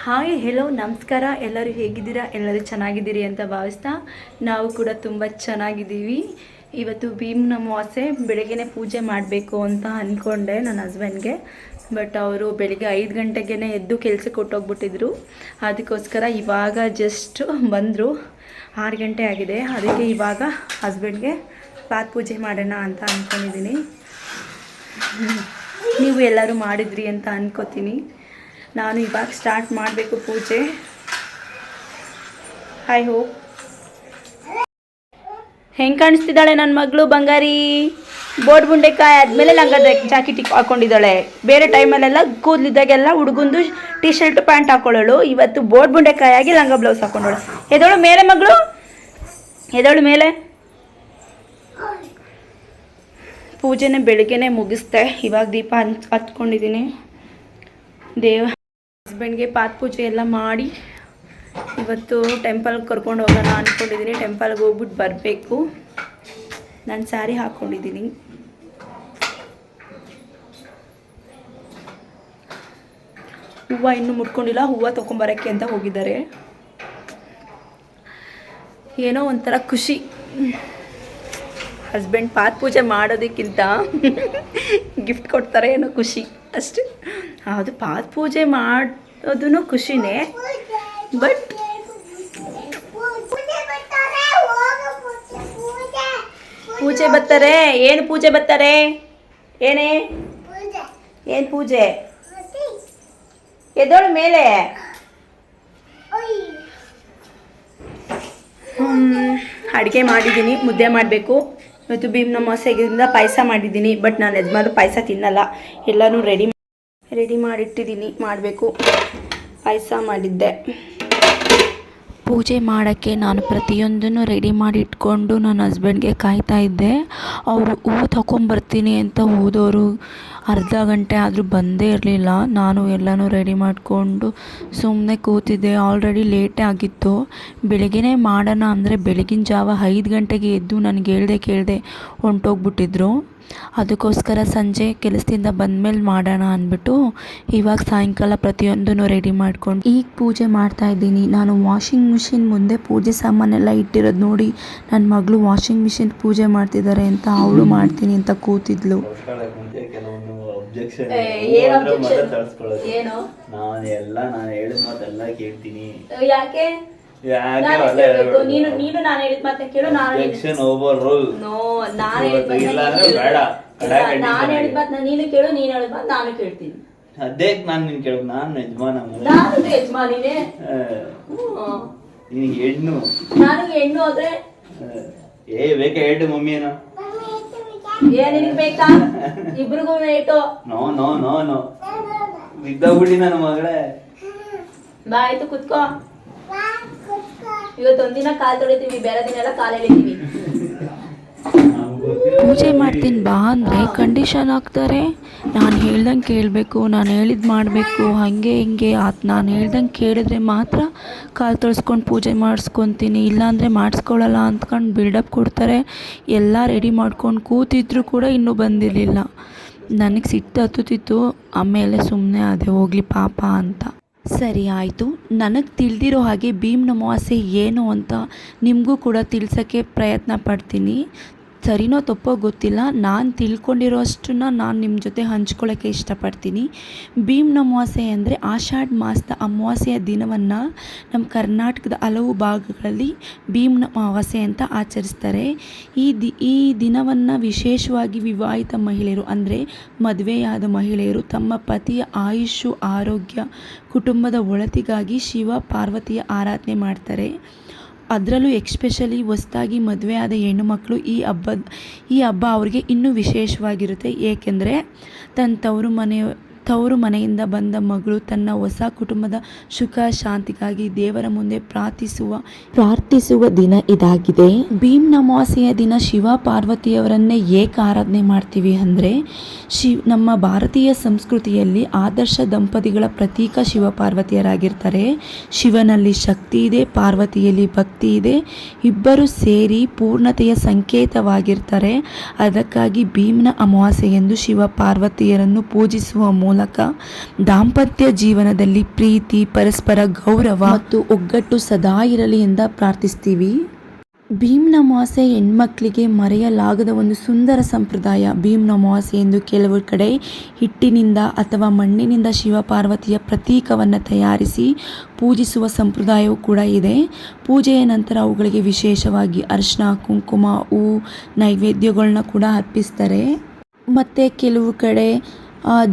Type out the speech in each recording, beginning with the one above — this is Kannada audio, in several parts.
ಹಾಯ್ ಹೆಲೋ ನಮಸ್ಕಾರ. ಎಲ್ಲರೂ ಹೇಗಿದ್ದೀರಾ? ಎಲ್ಲರೂ ಚೆನ್ನಾಗಿದ್ದೀರಿ ಅಂತ ಭಾವಿಸ್ತಾ ನಾವು ಕೂಡ ತುಂಬ ಚೆನ್ನಾಗಿದ್ದೀವಿ. ಇವತ್ತು ಭೀಮ್ನ ಅಮಾವಾಸ್ಯೆ, ಬೆಳಗ್ಗೆನೇ ಪೂಜೆ ಮಾಡಬೇಕು ಅಂತ ಅಂದ್ಕೊಂಡೆ ನನ್ನ ಹಸ್ಬೆಂಡ್ಗೆ. ಬಟ್ ಅವರು ಬೆಳಿಗ್ಗೆ 5 ಗಂಟೆಗೆ ಎದ್ದು ಕೆಲಸಕ್ಕೆ ಕೊಟ್ಟೋಗ್ಬಿಟ್ಟಿದ್ರು. ಅದಕ್ಕೋಸ್ಕರ ಇವಾಗ ಜಸ್ಟ್ ಬಂದರು, 6 ಗಂಟೆ ಆಗಿದೆ. ಅದಕ್ಕೆ ಇವಾಗ ಹಸ್ಬೆಂಡ್ಗೆ ಪಾತ್ ಪೂಜೆ ಮಾಡೋಣ ಅಂತ ಅಂದ್ಕೊಂಡಿದ್ದೀನಿ. ನೀವು ಎಲ್ಲರೂ ಮಾಡಿದ್ರಿ ಅಂತ ಅಂದ್ಕೋತೀನಿ. ನಾನು ಇವಾಗ ಸ್ಟಾರ್ಟ್ ಮಾಡಬೇಕು ಪೂಜೆ. I hope. ಹೆಂಗೆ ಕಾಣಿಸ್ತಿದ್ದಾಳೆ ನನ್ನ ಮಗಳು ಬಂಗಾರಿ? ಬೋರ್ಡ್ ಬುಂಡೆಕಾಯಿ ಆದಮೇಲೆ ಲಂಗ ಜಾಕೆಟ್ ಹಾಕೊಂಡಿದ್ದಾಳೆ. ಬೇರೆ ಟೈಮಲ್ಲೆಲ್ಲ ಕೂದಲಿದ್ದಾಗೆಲ್ಲ ಹುಡುಗಂದು ಟೀ ಶರ್ಟ್ ಪ್ಯಾಂಟ್ ಹಾಕೊಳ್ಳೋಳು. ಇವತ್ತು ಬೋರ್ಡ್ ಬುಂಡೆಕಾಯಾಗಿ ಲಂಗ ಬ್ಲೌಸ್ ಹಾಕೊಂಡೋಳು. ಎದೋಳು ಮೇಲೆ ಮಗಳು, ಎದೋಳು ಮೇಲೆ. ಪೂಜೆನೇ ಬೆಳಗ್ಗೆನೇ ಮುಗಿಸ್ದೆ. ಇವಾಗ ದೀಪ ಹತ್ಕೊಂಡಿದ್ದೀನಿ. ಹಸ್ಬೆಂಡ್ಗೆ ಪಾತ್ ಪೂಜೆ ಎಲ್ಲ ಮಾಡಿ ಇವತ್ತು ಟೆಂಪಲ್ಗೆ ಕರ್ಕೊಂಡು ಹೋಗೋಣ ಅಂದ್ಕೊಂಡಿದ್ದೀನಿ. ಟೆಂಪಲ್ಗೆ ಹೋಗ್ಬಿಟ್ಟು ಬರಬೇಕು. ನಾನು ಸ್ಯಾರಿ ಹಾಕ್ಕೊಂಡಿದ್ದೀನಿ. ಹೂವು ಇನ್ನೂ ಮುಟ್ಕೊಂಡಿಲ್ಲ, ಹೂವು ತೊಗೊಂಬರೋಕ್ಕೆ ಅಂತ ಹೋಗಿದ್ದಾರೆ. ಏನೋ ಒಂಥರ ಖುಷಿ. ಹಸ್ಬೆಂಡ್ ಪಾತ್ ಪೂಜೆ ಮಾಡೋದಕ್ಕಿಂತ ಗಿಫ್ಟ್ ಕೊಡ್ತಾರೆ ಏನೋ ಖುಷಿ ಅಷ್ಟು. ಅದು ಪಾತ್ ಪೂಜೆ ಮಾಡೋದು ಖುಷಿನೇ. ಬಟ್ ಪೂಜೆ ಬರ್ತಾರೆ. ಏನು ಪೂಜೆ ಬರ್ತಾರೆ? ಏನೇ ಏನು ಪೂಜೆ? ಎದೋಳು ಮೇಲೆ. ಅಡುಗೆ ಮಾಡಿದ್ದೀನಿ, ಮುದ್ದೆ ಮಾಡಬೇಕು. ಇವತ್ತು ಭೀಮ್ನ ಅಮಾವಾಸ್ಯೆಗಿಂದ ಪಾಯಸ ಮಾಡಿದ್ದೀನಿ. ಬಟ್ ನಾನು ಯಜಮಾನ್ರು ಪಾಯಸ ತಿನ್ನಲ್ಲ. ಎಲ್ಲನೂ ರೆಡಿ ಮಾಡಿಟ್ಟಿದ್ದೀನಿ, ಮಾಡಬೇಕು. ಪಾಯಸ ಮಾಡಿದ್ದೆ. ಪೂಜೆ ಮಾಡೋಕ್ಕೆ ನಾನು ಪ್ರತಿಯೊಂದನ್ನು ರೆಡಿ ಮಾಡಿ ಇಟ್ಕೊಂಡು ನನ್ನ ಹಸ್ಬೆಂಡ್ಗೆ ಕಾಯ್ತಾ ಇದ್ದೆ. ಅವರು ಹೂವು ತೊಗೊಂಬರ್ತೀನಿ ಅಂತ ಹೋದವರು ಅರ್ಧ ಗಂಟೆ ಆದರೂ ಬಂದೇ ಇರಲಿಲ್ಲ. ನಾನು ಎಲ್ಲನೂ ರೆಡಿ ಮಾಡಿಕೊಂಡು ಸುಮ್ಮನೆ ಕೂತಿದ್ದೆ. ಆಲ್ರೆಡಿ ಲೇಟೇ ಆಗಿತ್ತು. ಬೆಳಗ್ಗೆನೇ ಮಾಡೋಣ ಅಂದರೆ ಬೆಳಗಿನ ಜಾವ 5 ಗಂಟೆಗೆ ಎದ್ದು ನನಗೆ ಕೇಳದೆ ಹೊಂಟೋಗ್ಬಿಟ್ಟಿದ್ರು. ಅದಕ್ಕೋಸ್ಕರ ಸಂಜೆ ಕೆಲಸದಿಂದ ಬಂದಮೇಲೆ ಮಾಡೋಣ ಅಂದ್ಬಿಟ್ಟು ಇವಾಗ ಸಾಯಂಕಾಲ ಪ್ರತಿಯೊಂದನ್ನು ರೆಡಿ ಮಾಡ್ಕೊಂಡು ಈಗ ಪೂಜೆ ಮಾಡ್ತಾ ಇದ್ದೀನಿ. ನಾನು ವಾಷಿಂಗ್ ಮಿಷಿನ್ ಮುಂದೆ ಪೂಜೆ ಸಾಮಾನೆಲ್ಲ ಇಟ್ಟಿರೋದು ನೋಡಿ ನನ್ನ ಮಗಳು ವಾಷಿಂಗ್ ಮಿಷಿನ್ ಪೂಜೆ ಮಾಡ್ತಿದ್ದಾರೆ ಅಂತ ಅವಳು ಮಾಡ್ತೀನಿ ಅಂತ ಕೂತಿದ್ಲು. ನಾನು ಹೇಳಿದ ಮಾತೆಲ್ಲ ಕೇಳ್ತೀನಿ. ಯಾಕೆ ನೀನು ನಾನು ಹೇಳಿದ ಮಾತನ್ನ ಕೇಳು. ನಾನು ಹೇಳಿದ ಮಾತನ್ನ ನೀನು ಕೇಳು, ನೀನು ಹೇಳಿದ ಮಾತು ನಾನು ಕೇಳ್ತೀನಿ. ಅದೇ ನಾನು ನಿನ್ ಕೇಳ. ನಾನು ಯಜಮಾನಿನೇ. ನಿನಗೆ ಹೆಣ್ಣು, ನನಗೆ ಹೆಣ್ಣು ಆದ್ರೆ ಬೇಕಾ ಹೆಣ್ಣು? ಮಮ್ಮಿ ಏನೋ ನಿನಗೆ ಬೇಕಾ? ಇಬ್ರಿಗೂ ಏಟು. ನೋ ನೋ ನೋ ನೋ ಬಿದ್ದೋಗ್ಬಿಡಿ ನನ್ನ ಮಗಳೇ. ಬಾ ಆಯ್ತು, ಕುತ್ಕೋ. ಇವತ್ತೊಂದಿನ ಕಾಲು ತೊಳಿತೀವಿ, ಬೇರೆ ದಿನ ಎಲ್ಲ ಕಾಲು ಎಳಿತೀವಿ. ಪೂಜೆ ಮಾಡ್ತೀನಿ ಬಾ ಅಂದರೆ ಕಂಡೀಷನ್ ಹಾಕ್ತಾರೆ. ನಾನು ಹೇಳ್ದಂಗೆ ಕೇಳಬೇಕು, ನಾನು ಹೇಳಿದ್ದು ಮಾಡಬೇಕು, ಹಾಗೆ ಹಿಂಗೆ ನಾನು ಹೇಳ್ದಂಗೆ ಕೇಳಿದ್ರೆ ಮಾತ್ರ ಕಾಲು ತೊಳ್ಸ್ಕೊಂಡು ಪೂಜೆ ಮಾಡಿಸ್ಕೊತೀನಿ, ಇಲ್ಲಾಂದರೆ ಮಾಡಿಸ್ಕೊಳ್ಳಲ್ಲ ಅಂದ್ಕೊಂಡು ಬಿಲ್ಡಪ್ ಕೊಡ್ತಾರೆ. ಎಲ್ಲ ರೆಡಿ ಮಾಡ್ಕೊಂಡು ಕೂತಿದ್ರು ಕೂಡ ಇನ್ನೂ ಬಂದಿರಲಿಲ್ಲ. ನನಗೆ ಸಿಟ್ಟು ಹತ್ತುತ್ತಿತ್ತು. ಆಮೇಲೆ ಸುಮ್ಮನೆ ಅದೇ ಹೋಗಲಿ ಪಾಪ ಅಂತ. ಸರಿ ಆಯಿತು. ನನಗೆ ತಿಳಿದಿರೋ ಹಾಗೆ ಭೀಮ್ನ ಅಮಾವಾಸ್ಯೆ ಏನು ಅಂತ ನಿಮಗೂ ಕೂಡ ತಿಳಿಸೋಕ್ಕೆ ಪ್ರಯತ್ನ ಪಡ್ತೀನಿ. ಸರಿನೋ ತಪ್ಪೋ ಗೊತ್ತಿಲ್ಲ, ನಾನು ತಿಳ್ಕೊಂಡಿರೋ ಅಷ್ಟನ್ನು ನಾನು ನಿಮ್ಮ ಜೊತೆ ಹಂಚ್ಕೊಳ್ಳೋಕ್ಕೆ ಇಷ್ಟಪಡ್ತೀನಿ. ಭೀಮ್ನ ಅಮಾವಾಸ್ಯೆ ಅಂದರೆ ಆಷಾಢ ಮಾಸದ ಅಮಾವಾಸ್ಯೆಯ ದಿನವನ್ನು ನಮ್ಮ ಕರ್ನಾಟಕದ ಹಲವು ಭಾಗಗಳಲ್ಲಿ ಭೀಮ್ನ ಅಮಾವಾಸ್ಯೆ ಅಂತ ಆಚರಿಸ್ತಾರೆ. ಈ ದಿನವನ್ನು ವಿಶೇಷವಾಗಿ ವಿವಾಹಿತ ಮಹಿಳೆಯರು ಅಂದರೆ ಮದುವೆಯಾದ ಮಹಿಳೆಯರು ತಮ್ಮ ಪತಿಯ ಆಯುಷ್ಯು, ಆರೋಗ್ಯ, ಕುಟುಂಬದ ಒಳಿತಿಗಾಗಿ ಶಿವ ಪಾರ್ವತಿಯ ಆರಾಧನೆ ಮಾಡ್ತಾರೆ. ಅದರಲ್ಲೂ ಎಕ್ಸ್ಪೆಷಲಿ ಹೊಸದಾಗಿ ಮದುವೆಯಾದ ಹೆಣ್ಣುಮಕ್ಕಳು ಈ ಹಬ್ಬ ಅವ್ರಿಗೆ ಇನ್ನೂ ವಿಶೇಷವಾಗಿರುತ್ತೆ. ಏಕೆಂದರೆ ತನ್ನ ತವರು ಮನೆಯಿಂದ ಬಂದ ಮಗಳು ತನ್ನ ಹೊಸ ಕುಟುಂಬದ ಸುಖ ಶಾಂತಿಗಾಗಿ ದೇವರ ಮುಂದೆ ಪ್ರಾರ್ಥಿಸುವ ದಿನ ಇದಾಗಿದೆ. ಭೀಮ್ನ ಅಮಾವಾಸ್ಯೆಯ ದಿನ ಶಿವ ಪಾರ್ವತಿಯವರನ್ನೇ ಏಕೆ ಆರಾಧನೆ ಮಾಡ್ತೀವಿ ಅಂದರೆ ನಮ್ಮ ಭಾರತೀಯ ಸಂಸ್ಕೃತಿಯಲ್ಲಿ ಆದರ್ಶ ದಂಪತಿಗಳ ಪ್ರತೀಕ ಶಿವ ಪಾರ್ವತಿಯರಾಗಿರ್ತಾರೆ. ಶಿವನಲ್ಲಿ ಶಕ್ತಿ ಇದೆ, ಪಾರ್ವತಿಯಲ್ಲಿ ಭಕ್ತಿ ಇದೆ. ಇಬ್ಬರು ಸೇರಿ ಪೂರ್ಣತೆಯ ಸಂಕೇತವಾಗಿರ್ತಾರೆ. ಅದಕ್ಕಾಗಿ ಭೀಮ್ನ ಅಮಾವಾಸ್ಯೆ ಎಂದು ಶಿವ ಪಾರ್ವತಿಯರನ್ನು ಪೂಜಿಸುವ ಮೂಲಕ ಮೂಲಕ ದಾಂಪತ್ಯ ಜೀವನದಲ್ಲಿ ಪ್ರೀತಿ, ಪರಸ್ಪರ ಗೌರವ ಮತ್ತು ಒಗ್ಗಟ್ಟು ಸದಾ ಇರಲಿ ಎಂದು ಪ್ರಾರ್ಥಿಸ್ತೀವಿ. ಭೀಮ್ನ ಅಮಾವಾಸ್ಯೆ ಹೆಣ್ಮಕ್ಳಿಗೆ ಮರೆಯಲಾಗದ ಒಂದು ಸುಂದರ ಸಂಪ್ರದಾಯ. ಭೀಮ್ನ ಅಮಾವಾಸ್ಯೆ ಎಂದು ಕೆಲವು ಕಡೆ ಹಿಟ್ಟಿನಿಂದ ಅಥವಾ ಮಣ್ಣಿನಿಂದ ಶಿವಪಾರ್ವತಿಯ ಪ್ರತೀಕವನ್ನು ತಯಾರಿಸಿ ಪೂಜಿಸುವ ಸಂಪ್ರದಾಯವೂ ಕೂಡ ಇದೆ. ಪೂಜೆಯ ನಂತರ ಅವುಗಳಿಗೆ ವಿಶೇಷವಾಗಿ ಅರಿಶಿನ, ಕುಂಕುಮ, ಹೂವು, ನೈವೇದ್ಯಗಳನ್ನ ಕೂಡ ಅರ್ಪಿಸ್ತಾರೆ. ಮತ್ತು ಕೆಲವು ಕಡೆ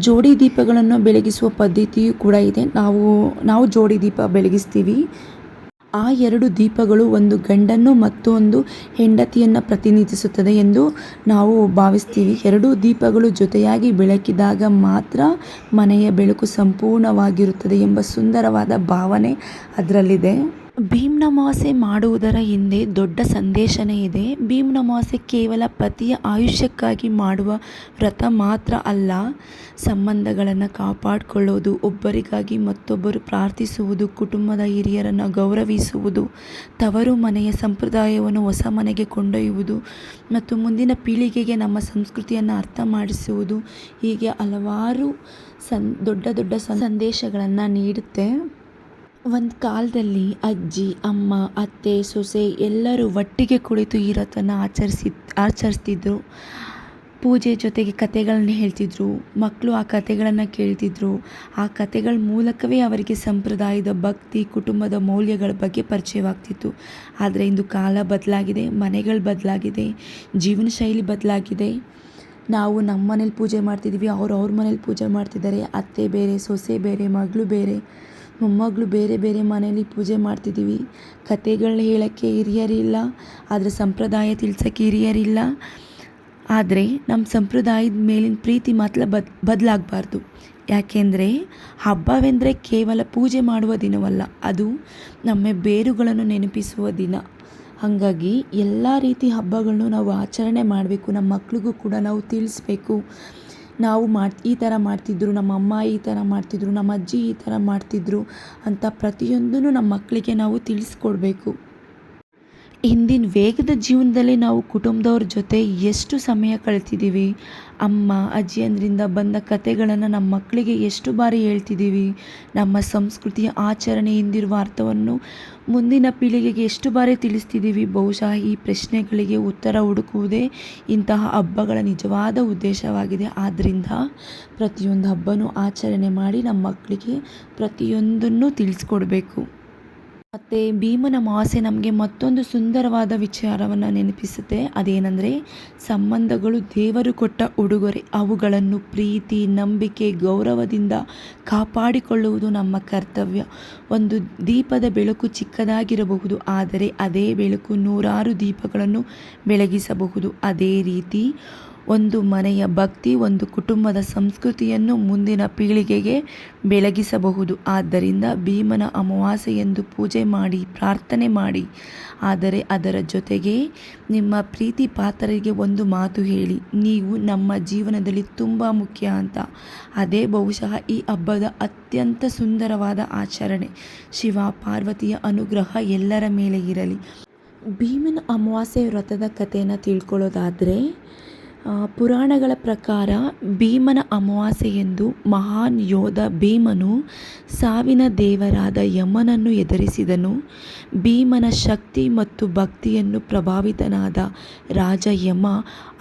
ಜೋಡಿ ದೀಪಗಳನ್ನು ಬೆಳಗಿಸುವ ಪದ್ಧತಿಯೂ ಕೂಡ ಇದೆ. ನಾವು ಜೋಡಿ ದೀಪ ಬೆಳಗಿಸ್ತೀವಿ. ಆ 2 ದೀಪಗಳು ಒಂದು ಗಂಡನ್ನು ಮತ್ತೊಂದು ಹೆಂಡತಿಯನ್ನು ಪ್ರತಿನಿಧಿಸುತ್ತದೆ ಎಂದು ನಾವು ಭಾವಿಸ್ತೀವಿ. 2 ದೀಪಗಳು ಜೊತೆಯಾಗಿ ಬೆಳಕಿದಾಗ ಮಾತ್ರ ಮನೆಯ ಬೆಳಕು ಸಂಪೂರ್ಣವಾಗಿರುತ್ತದೆ ಎಂಬ ಸುಂದರವಾದ ಭಾವನೆ ಅದರಲ್ಲಿದೆ. ಭೀಮ್ನ ಅಮಾವಾಸ್ಯೆ ಮಾಡುವುದರ ಹಿಂದೆ ದೊಡ್ಡ ಸಂದೇಶನೇ ಇದೆ. ಭೀಮ್ನ ಅಮಾವಾಸ್ಯೆ ಕೇವಲ ಪತಿಯ ಆಯುಷ್ಯಕ್ಕಾಗಿ ಮಾಡುವ ವ್ರತ ಮಾತ್ರ ಅಲ್ಲ. ಸಂಬಂಧಗಳನ್ನು ಕಾಪಾಡಿಕೊಳ್ಳುವುದು, ಒಬ್ಬರಿಗಾಗಿ ಮತ್ತೊಬ್ಬರು ಪ್ರಾರ್ಥಿಸುವುದು, ಕುಟುಂಬದ ಹಿರಿಯರನ್ನು ಗೌರವಿಸುವುದು, ತವರು ಮನೆಯ ಸಂಪ್ರದಾಯವನ್ನು ಹೊಸ ಮನೆಗೆ ಕೊಂಡೊಯ್ಯುವುದು ಮತ್ತು ಮುಂದಿನ ಪೀಳಿಗೆಗೆ ನಮ್ಮ ಸಂಸ್ಕೃತಿಯನ್ನು ಅರ್ಥ ಮಾಡಿಸುವುದು, ಹೀಗೆ ಹಲವಾರು ದೊಡ್ಡ ದೊಡ್ಡ ಸಂದೇಶಗಳನ್ನು ನೀಡುತ್ತೆ. ಒಂದು ಕಾಲದಲ್ಲಿ ಅಜ್ಜಿ, ಅಮ್ಮ, ಅತ್ತೆ, ಸೊಸೆ ಎಲ್ಲರೂ ಒಟ್ಟಿಗೆ ಕುಳಿತು ಈ ವ್ರತನ ಆಚರಿಸ್ತಿದ್ರು. ಪೂಜೆ ಜೊತೆಗೆ ಕಥೆಗಳನ್ನ ಹೇಳ್ತಿದ್ರು. ಮಕ್ಕಳು ಆ ಕಥೆಗಳನ್ನು ಕೇಳ್ತಿದ್ರು. ಆ ಕಥೆಗಳ ಮೂಲಕವೇ ಅವರಿಗೆ ಸಂಪ್ರದಾಯದ ಭಕ್ತಿ, ಕುಟುಂಬದ ಮೌಲ್ಯಗಳ ಬಗ್ಗೆ ಪರಿಚಯವಾಗ್ತಿತ್ತು. ಆದರೆ ಇಂದು ಕಾಲ ಬದಲಾಗಿದೆ, ಮನೆಗಳು ಬದಲಾಗಿದೆ, ಜೀವನ ಶೈಲಿ ಬದಲಾಗಿದೆ. ನಾವು ನಮ್ಮ ಮನೇಲಿ ಪೂಜೆ ಮಾಡ್ತಿದ್ದೀವಿ, ಅವ್ರ ಮನೇಲಿ ಪೂಜೆ ಮಾಡ್ತಿದ್ದಾರೆ. ಅತ್ತೆ ಬೇರೆ, ಸೊಸೆ ಬೇರೆ, ಮಗಳು ಬೇರೆ, ಮೊಮ್ಮಗಳು ಬೇರೆ ಬೇರೆ ಮನೇಲಿ ಪೂಜೆ ಮಾಡ್ತಿದ್ದೀವಿ. ಕಥೆಗಳನ್ನ ಹೇಳೋಕ್ಕೆ ಹಿರಿಯರಿಲ್ಲ, ಆದರೆ ಸಂಪ್ರದಾಯ ತಿಳ್ಸೋಕ್ಕೆ ಹಿರಿಯರಿಲ್ಲ. ಆದರೆ ನಮ್ಮ ಸಂಪ್ರದಾಯದ ಮೇಲಿನ ಪ್ರೀತಿ ಮಾತ್ರ ಬದಲಾಗಬಾರ್ದು. ಯಾಕೆಂದರೆ ಹಬ್ಬವೆಂದರೆ ಕೇವಲ ಪೂಜೆ ಮಾಡುವ ದಿನವಲ್ಲ, ಅದು ನಮ್ಮ ಬೇರುಗಳನ್ನು ನೆನಪಿಸುವ ದಿನ. ಹಾಗಾಗಿ ಎಲ್ಲ ರೀತಿ ಹಬ್ಬಗಳನ್ನು ನಾವು ಆಚರಣೆ ಮಾಡಬೇಕು. ನಮ್ಮ ಮಕ್ಳಿಗೂ ಕೂಡ ನಾವು ತಿಳಿಸ್ಬೇಕು. ನಾವು ಈ ಥರ ಮಾಡ್ತಿದ್ರು, ನಮ್ಮ ಅಮ್ಮ ಈ ಥರ ಮಾಡ್ತಿದ್ರು, ನಮ್ಮ ಅಜ್ಜಿ ಈ ಥರ ಮಾಡ್ತಿದ್ರು ಅಂತ ಪ್ರತಿಯೊಂದನ್ನು ನಮ್ಮ ಮಕ್ಕಳಿಗೆ ನಾವು ತಿಳಿಸ್ಕೊಡ್ಬೇಕು. ಇಂದಿನ ವೇಗದ ಜೀವನದಲ್ಲಿ ನಾವು ಕುಟುಂಬದವ್ರ ಜೊತೆ ಎಷ್ಟು ಸಮಯ ಕಳ್ತಿದ್ದೀವಿ. ಅಮ್ಮ ಅಜ್ಜಿಯಂದ್ರಿಂದ ಬಂದ ಕಥೆಗಳನ್ನು ನಮ್ಮ ಮಕ್ಕಳಿಗೆ ಎಷ್ಟು ಬಾರಿ ಹೇಳ್ತಿದ್ದೀವಿ. ನಮ್ಮ ಸಂಸ್ಕೃತಿಯ ಆಚರಣೆ ಹಿಂದಿರುವ ಅರ್ಥವನ್ನು ಮುಂದಿನ ಪೀಳಿಗೆಗೆ ಎಷ್ಟು ಬಾರಿ ತಿಳಿಸ್ತಿದ್ದೀವಿ. ಬಹುಶಃ ಈ ಪ್ರಶ್ನೆಗಳಿಗೆ ಉತ್ತರ ಹುಡುಕುವುದೇ ಇಂತಹ ಹಬ್ಬಗಳ ನಿಜವಾದ ಉದ್ದೇಶವಾಗಿದೆ. ಆದ್ದರಿಂದ ಪ್ರತಿಯೊಂದು ಹಬ್ಬನೂ ಆಚರಣೆ ಮಾಡಿ ನಮ್ಮ ಮಕ್ಕಳಿಗೆ ಪ್ರತಿಯೊಂದನ್ನು ತಿಳಿಸ್ಕೊಡ್ಬೇಕು. ಮತ್ತು ಭೀಮನ ಅಮಾವಾಸ್ಯೆ ನಮಗೆ ಮತ್ತೊಂದು ಸುಂದರವಾದ ವಿಚಾರವನ್ನು ನೆನಪಿಸುತ್ತೆ. ಅದೇನೆಂದರೆ ಸಂಬಂಧಗಳು ದೇವರು ಕೊಟ್ಟ ಉಡುಗೊರೆ. ಅವುಗಳನ್ನು ಪ್ರೀತಿ, ನಂಬಿಕೆ, ಗೌರವದಿಂದ ಕಾಪಾಡಿಕೊಳ್ಳುವುದು ನಮ್ಮ ಕರ್ತವ್ಯ. ಒಂದು ದೀಪದ ಬೆಳಕು ಚಿಕ್ಕದಾಗಿರಬಹುದು, ಆದರೆ ಅದೇ ಬೆಳಕು 100 ದೀಪಗಳನ್ನು ಬೆಳಗಿಸಬಹುದು. ಅದೇ ರೀತಿ ಒಂದು ಮನೆಯ ಭಕ್ತಿ ಒಂದು ಕುಟುಂಬದ ಸಂಸ್ಕೃತಿಯನ್ನು ಮುಂದಿನ ಪೀಳಿಗೆಗೆ ಬೆಳಗಿಸಬಹುದು. ಆದ್ದರಿಂದ ಭೀಮನ ಅಮಾವಾಸ್ಯೆಯೆಂದು ಪೂಜೆ ಮಾಡಿ, ಪ್ರಾರ್ಥನೆ ಮಾಡಿ. ಆದರೆ ಅದರ ಜೊತೆಗೆ ನಿಮ್ಮ ಪ್ರೀತಿ ಪಾತ್ರರಿಗೆ ಒಂದು ಮಾತು ಹೇಳಿ, ನೀವು ನಮ್ಮ ಜೀವನದಲ್ಲಿ ತುಂಬ ಮುಖ್ಯ ಅಂತ. ಅದೇ ಬಹುಶಃ ಈ ಹಬ್ಬದ ಅತ್ಯಂತ ಸುಂದರವಾದ ಆಚರಣೆ. ಶಿವ ಪಾರ್ವತಿಯ ಅನುಗ್ರಹ ಎಲ್ಲರ ಮೇಲೆ ಇರಲಿ. ಭೀಮನ ಅಮಾವಾಸ್ಯೆ ವ್ರತದ ಕಥೆಯನ್ನು ತಿಳ್ಕೊಳ್ಳೋದಾದರೆ, ಪುರಾಣಗಳ ಪ್ರಕಾರ ಭೀಮನ ಅಮಾವಾಸ್ಯೆಯೆಂದು ಮಹಾನ್ ಯೋಧ ಭೀಮನು ಸಾವಿನ ದೇವರಾದ ಯಮನನ್ನು ಎದುರಿಸಿದನು. ಭೀಮನ ಶಕ್ತಿ ಮತ್ತು ಭಕ್ತಿಯನ್ನು ಪ್ರಭಾವಿತನಾದ ರಾಜ ಯಮ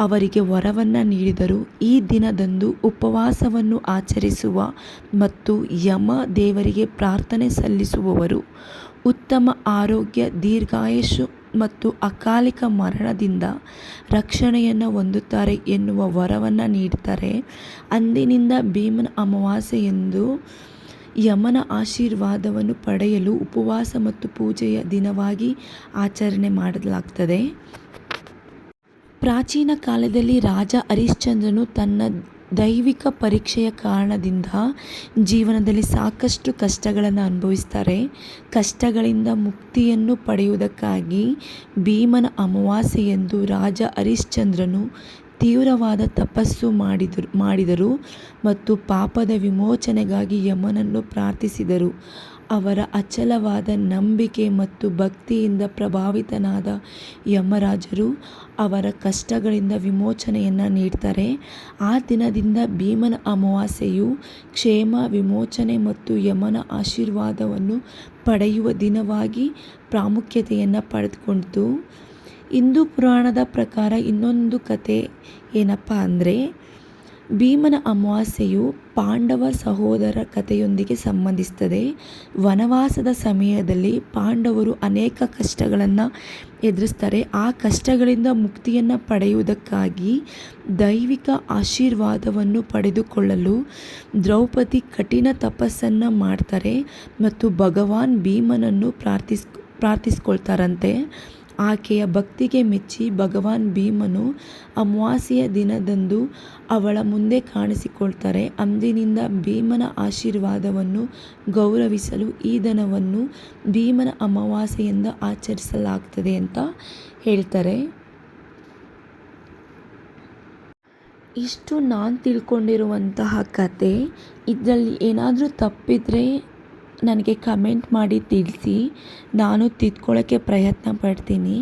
ಅವರಿಗೆ ವರವನ್ನು ನೀಡಿದರು. ಈ ದಿನದಂದು ಉಪವಾಸವನ್ನು ಆಚರಿಸುವ ಮತ್ತು ಯಮ ದೇವರಿಗೆ ಪ್ರಾರ್ಥನೆ ಸಲ್ಲಿಸುವವರು ಉತ್ತಮ ಆರೋಗ್ಯ, ದೀರ್ಘಾಯುಷ್ಯ ಮತ್ತು ಅಕಾಲಿಕ ಮರಣದಿಂದ ರಕ್ಷಣೆಯನ್ನು ಹೊಂದುತ್ತಾರೆ ಎನ್ನುವ ವರವನ್ನು ನೀಡುತ್ತಾರೆ. ಅಂದಿನಿಂದ ಭೀಮನ ಅಮಾವಾಸ್ಯೆಯೆಂದು ಯಮನ ಆಶೀರ್ವಾದವನ್ನು ಪಡೆಯಲು ಉಪವಾಸ ಮತ್ತು ಪೂಜೆಯ ದಿನವಾಗಿ ಆಚರಣೆ ಮಾಡಲಾಗ್ತದೆ. ಪ್ರಾಚೀನ ಕಾಲದಲ್ಲಿ ರಾಜ ಹರಿಶ್ಚಂದ್ರನು ತನ್ನ ದೈವಿಕ ಪರೀಕ್ಷೆಯ ಕಾರಣದಿಂದ ಜೀವನದಲ್ಲಿ ಸಾಕಷ್ಟು ಕಷ್ಟಗಳನ್ನು ಅನುಭವಿಸ್ತಾರೆ. ಕಷ್ಟಗಳಿಂದ ಮುಕ್ತಿಯನ್ನು ಪಡೆಯುವುದಕ್ಕಾಗಿ ಭೀಮನ ಅಮಾವಾಸ್ಯೆಯೆಂದು ರಾಜ ಹರಿಶ್ಚಂದ್ರನು ತೀವ್ರವಾದ ತಪಸ್ಸು ಮಾಡಿದರು ಮತ್ತು ಪಾಪದ ವಿಮೋಚನೆಗಾಗಿ ಯಮನನ್ನು ಪ್ರಾರ್ಥಿಸಿದರು. ಅವರ ಅಚಲವಾದ ನಂಬಿಕೆ ಮತ್ತು ಭಕ್ತಿಯಿಂದ ಪ್ರಭಾವಿತನಾದ ಯಮರಾಜರು ಅವರ ಕಷ್ಟಗಳಿಂದ ವಿಮೋಚನೆಯನ್ನು ನೀಡ್ತಾರೆ. ಆ ದಿನದಿಂದ ಭೀಮನ ಅಮಾವಾಸ್ಯೆಯು ಕ್ಷೇಮ, ವಿಮೋಚನೆ ಮತ್ತು ಯಮನ ಆಶೀರ್ವಾದವನ್ನು ಪಡೆಯುವ ದಿನವಾಗಿ ಪ್ರಾಮುಖ್ಯತೆಯನ್ನು ಪಡೆದುಕೊಂಡಿತು. ಹಿಂದೂ ಪುರಾಣದ ಪ್ರಕಾರ ಇನ್ನೊಂದು ಕತೆ ಏನಪ್ಪ ಅಂದರೆ, ಭೀಮನ ಅಮಾವಾಸ್ಯೆಯು ಪಾಂಡವ ಸಹೋದರ ಕಥೆಯೊಂದಿಗೆ ಸಂಬಂಧಿಸುತ್ತದೆ. ವನವಾಸದ ಸಮಯದಲ್ಲಿ ಪಾಂಡವರು ಅನೇಕ ಕಷ್ಟಗಳನ್ನು ಎದುರಿಸ್ತಾರೆ. ಆ ಕಷ್ಟಗಳಿಂದ ಮುಕ್ತಿಯನ್ನು ಪಡೆಯುವುದಕ್ಕಾಗಿ ದೈವಿಕ ಆಶೀರ್ವಾದವನ್ನು ಪಡೆದುಕೊಳ್ಳಲು ದ್ರೌಪದಿ ಕಠಿಣ ತಪಸ್ಸನ್ನು ಮಾಡ್ತಾರೆ ಮತ್ತು ಭಗವಾನ್ ಭೀಮನನ್ನು ಪ್ರಾರ್ಥಿಸ್ಕೊಳ್ತಾರಂತೆ. ಆಕೆಯ ಭಕ್ತಿಗೆ ಮೆಚ್ಚಿ ಭಗವಾನ್ ಭೀಮನು ಅಮಾವಾಸ್ಯೆಯ ದಿನದಂದು ಅವಳ ಮುಂದೆ ಕಾಣಿಸಿಕೊಳ್ತಾರೆ. ಅಂದಿನಿಂದ ಭೀಮನ ಆಶೀರ್ವಾದವನ್ನು ಗೌರವಿಸಲು ಈ ದಿನವನ್ನು ಭೀಮನ ಅಮಾವಾಸ್ಯೆ ಎಂದು ಆಚರಿಸಲಾಗ್ತದೆ ಅಂತ ಹೇಳ್ತಾರೆ. ಇಷ್ಟು ನಾನು ತಿಳ್ಕೊಂಡಿರುವಂತಹ ಕತೆ. ಇದರಲ್ಲಿ ಏನಾದರೂ ತಪ್ಪಿದರೆ ನನಗೆ ಕಮೆಂಟ್ ಮಾಡಿ ತಿಳಿಸಿ, ನಾನು ತಿದ್ಕೊಳ್ಳೋಕ್ಕೆ ಪ್ರಯತ್ನ ಪಡ್ತೀನಿ.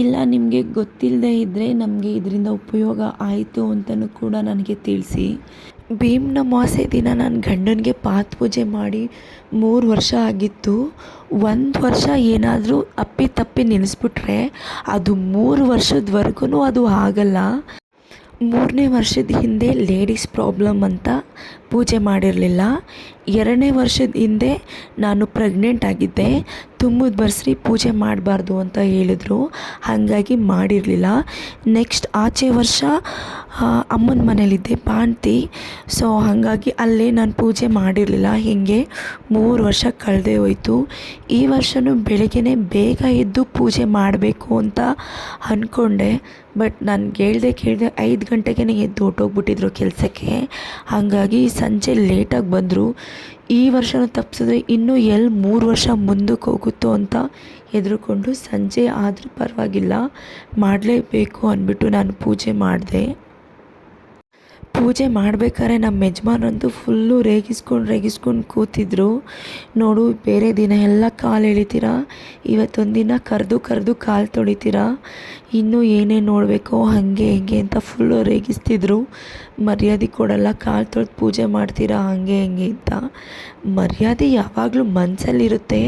ಇಲ್ಲ ನಿಮಗೆ ಗೊತ್ತಿಲ್ಲದೆ ಇದ್ದರೆ ನಮಗೆ ಇದರಿಂದ ಉಪಯೋಗ ಆಯಿತು ಅಂತಲೂ ಕೂಡ ನನಗೆ ತಿಳಿಸಿ. ಭೀಮನ ಅಮಾವಾಸ್ಯೆ ದಿನ ನಾನು ಗಂಡನಿಗೆ ಪಾತ್ಪೂಜೆ ಮಾಡಿ 3 ವರ್ಷ ಆಗಿತ್ತು. 1 ವರ್ಷ ಏನಾದರೂ ಅಪ್ಪಿತಪ್ಪಿ ನಿಲ್ಲಿಸ್ಬಿಟ್ರೆ ಅದು 3 ವರ್ಷದವರೆಗೂ ಅದು ಆಗಲ್ಲ. 3ನೇ ವರ್ಷದ ಹಿಂದೆ ಲೇಡೀಸ್ ಪ್ರಾಬ್ಲಮ್ ಅಂತ ಪೂಜೆ ಮಾಡಿರಲಿಲ್ಲ. 2ನೇ ವರ್ಷದ ಹಿಂದೆ ನಾನು ಪ್ರೆಗ್ನೆಂಟ್ ಆಗಿದ್ದೆ. ತುಂಬದ ಬರ್ಸ್ರಿ ಪೂಜೆ ಮಾಡಬಾರ್ದು ಅಂತ ಹೇಳಿದ್ರು, ಹಾಗಾಗಿ ಮಾಡಿರಲಿಲ್ಲ. ನೆಕ್ಸ್ಟ್ ಆಚೆ ವರ್ಷ ಅಮ್ಮನ ಮನೇಲಿದ್ದೆ, ಬಾಣ್ತಿ. ಸೊ ಹಾಗಾಗಿ ಅಲ್ಲೇ ನಾನು ಪೂಜೆ ಮಾಡಿರಲಿಲ್ಲ. ಹೀಗೆ 3 ವರ್ಷ ಕಳೆದೇ ಹೋಯಿತು. ಈ ವರ್ಷವೂ ಬೆಳಗ್ಗೆನೇ ಬೇಗ ಎದ್ದು ಪೂಜೆ ಮಾಡಬೇಕು ಅಂತ ಅಂದ್ಕೊಂಡೆ. ಬಟ್ ನಾನು ಕೇಳದೆ 5 ಗಂಟೆಗೆ ಎದ್ದು ಹೊರ್ಟೋಗ್ಬಿಟ್ಟಿದ್ರು ಕೆಲಸಕ್ಕೆ. ಹಾಗಾಗಿ ಸಂಜೆ ಲೇಟಾಗಿ ಬಂದರು. ಈ ವರ್ಷನೂ ತಪ್ಪಿಸಿದ್ರೆ ಇನ್ನೂ 3 ವರ್ಷ ಮುಂದಕ್ಕೆ ಹೋಗುತ್ತೋ ಅಂತ ಹೆದರ್ಕೊಂಡು ಸಂಜೆ ಆದರೂ ಪರವಾಗಿಲ್ಲ ಮಾಡಲೇಬೇಕು ಅಂದ್ಬಿಟ್ಟು ನಾನು ಪೂಜೆ ಮಾಡಿದೆ. ಪೂಜೆ ಮಾಡಬೇಕಾದ್ರೆ ನಮ್ಮ ಯಜಮಾನರಂತೂ ಫುಲ್ಲು ರೇಗಿಸ್ಕೊಂಡು ಕೂತಿದ್ರು. ನೋಡು, ಬೇರೆ ದಿನ ಎಲ್ಲ ಕಾಲು ಎಳಿತೀರಾ, ಇವತ್ತೊಂದಿನ ಕರೆದು ಕಾಲು ತೊಳಿತೀರಾ, ಇನ್ನೂ ಏನೇನು ನೋಡಬೇಕೋ ಹಾಗೆ ಹೀಗೆ ಅಂತ ಫುಲ್ಲು ರೇಗಿಸ್ತಿದ್ರು. ಮರ್ಯಾದೆ ಕೊಡಲ್ಲ, ಕಾಲು ತೊಳೆದು ಪೂಜೆ ಮಾಡ್ತೀರಾ ಹಾಗೆ ಹಿಂಗೆ ಅಂತ. ಮರ್ಯಾದೆ ಯಾವಾಗಲೂ ಮನಸ್ಸಲ್ಲಿರುತ್ತೆ.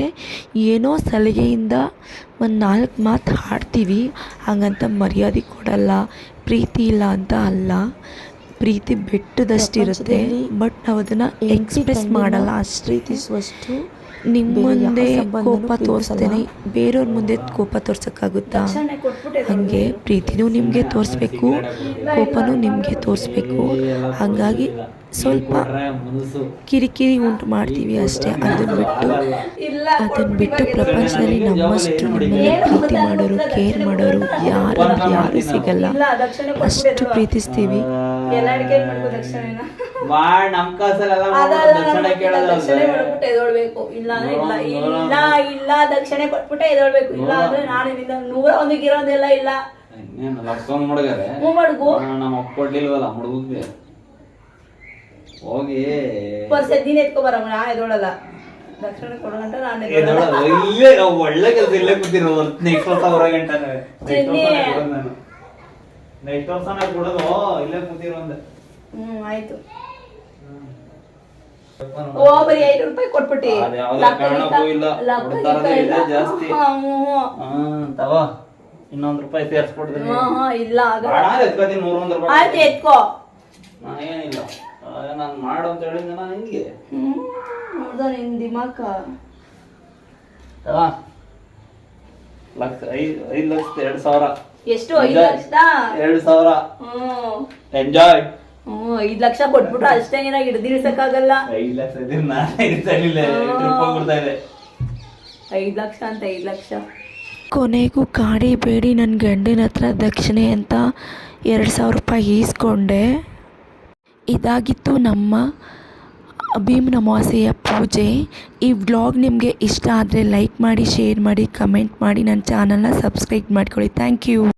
ಏನೋ ಸಲಿಗೆಯಿಂದ ಒಂದು 4 ಮಾತು ಹಾಡ್ತೀವಿ, ಹಾಗಂತ ಮರ್ಯಾದೆ ಕೊಡಲ್ಲ, ಪ್ರೀತಿ ಇಲ್ಲ ಅಂತ ಅಲ್ಲ. ಪ್ರೀತಿ ಬೆಟ್ಟದಷ್ಟಿರುತ್ತೆ, ಬಟ್ ನಾವು ಅದನ್ನು ಎಕ್ಸ್ಪ್ರೆಸ್ ಮಾಡಲ್ಲ. ಅಷ್ಟು ಪ್ರೀತಿಸುವಷ್ಟು ನಿಮ್ಮ ಮುಂದೆ ಕೋಪ ತೋರಿಸ್ತೇನೆ, ಬೇರೆಯವ್ರ ಮುಂದೆ ಕೋಪ ತೋರ್ಸೋಕ್ಕಾಗುತ್ತಾ? ಹಾಗೆ ಪ್ರೀತಿನೂ ನಿಮಗೆ ತೋರಿಸ್ಬೇಕು, ಕೋಪನೂ ನಿಮಗೆ ತೋರಿಸ್ಬೇಕು. ಹಾಗಾಗಿ ಸ್ವಲ್ಪ ಕಿರಿಕಿರಿ ಉಂಟು ಮಾಡ್ತೀವಿ ಅಷ್ಟೇ. ಅದನ್ನು ಬಿಟ್ಟು ಪ್ರಪಂಚದಲ್ಲಿ ನಮ್ಮಷ್ಟು ನಿಮ್ಮನ್ನು ಪ್ರೀತಿ ಮಾಡೋರು, ಕೇರ್ ಮಾಡೋರು ಯಾರು ಸಿಗಲ್ಲ. ಅಷ್ಟು ಪ್ರೀತಿಸ್ತೀವಿ. ನಮ್ ಕಾಸಲ್ಲೆಲ್ಲ ದಕ್ಷಿಣೆ ಕೊಟ್ಬಿಟ್ಟೆ ಎದೊಳ್ಬೇಕು. ಇಲ್ಲ ಅಂದ್ರೆ ನಾನು 101 ಇರೋದೆಲ್ಲ ಇಲ್ಲ. ನಮ್ಮ ಅಪ್ಪ ಕೊಡ್ಲಿಲ್ವಲ್ಲ ಹುಡುಗಗೆ ಹೋಗಿ ದಿನ ಎತ್ಕೊ ಬರ, ನಾನು ಎದೊಳಲ್ಲ. ದಕ್ಷಿಣೆ ಕೊಡಗಂಟ ನಾನು ಇಲ್ಲೇ ಒಳ್ಳೆ ಕೆಲಸ ಇಲ್ಲೇ ಕೂತಿರೋ. ನೆಕ್ಸ್ಟ್ ವರ್ಷ ಹೊರಗಂಟ ನೆಕ್ಸ್ಟ್ ವರ್ಷ ಕೊಡೋದು ಇಲ್ಲೇ ಕೂತಿರೋ ಅಂದೆ. ಆಯ್ತು. ಬರೀ 5 ರೂಪಾಯಿ ಕೊಟ್ಬಿಟ್ಟಿ ಜಾಸ್ತಿ. ₹1 ಸೇರ್ಸ್ಕೊಡ್ತೀನಿ. ಇಲ್ಲ ಆಯ್ತು ಎತ್ಕೋ. ಏನಿಲ್ಲ, ನಾನು ಮಾಡು ಅಂತ ಹೇಳಿದ್ದೆ ನಾನು ನಿನ್ಗೆ. ನಿನ್ ದಿಮಾಕ 5,02,000. ಎಷ್ಟು? 5 ಲಕ್ಷ? 2,000. ಎಂಜಾಯ್. 5 ಲಕ್ಷ ಕೊಟ್ಬಿಟ್ರು ಅಷ್ಟೇ, ಏನಾಗಿ ಹಿಡ್ದಿರ್ಸಕ್ಕಾಗಲ್ಲ. 5 ಲಕ್ಷ ಇದೆ. 5 ಲಕ್ಷ ಅಂತ 5 ಲಕ್ಷ. ಕೊನೆಗೂ ಕಾಡಿಬೇಡಿ ನನ್ನ ಗಂಡನ ಹತ್ರ ದಕ್ಷಿಣೆ ಅಂತ 2,000 ರೂಪಾಯಿ ಈಸ್ಕೊಂಡೆ. ಇದಾಗಿತ್ತು ನಮ್ಮ ಭೀಮನ ಅಮಾವಾಸ್ಯೆಯ ಪೂಜೆ. ಈ ವ್ಲಾಗ್ ನಿಮಗೆ ಇಷ್ಟ ಆದರೆ ಲೈಕ್ ಮಾಡಿ, ಶೇರ್ ಮಾಡಿ, ಕಮೆಂಟ್ ಮಾಡಿ, ನನ್ನ ಚಾನಲ್ನ ಸಬ್ಸ್ಕ್ರೈಬ್ ಮಾಡ್ಕೊಳ್ಳಿ. Thank you.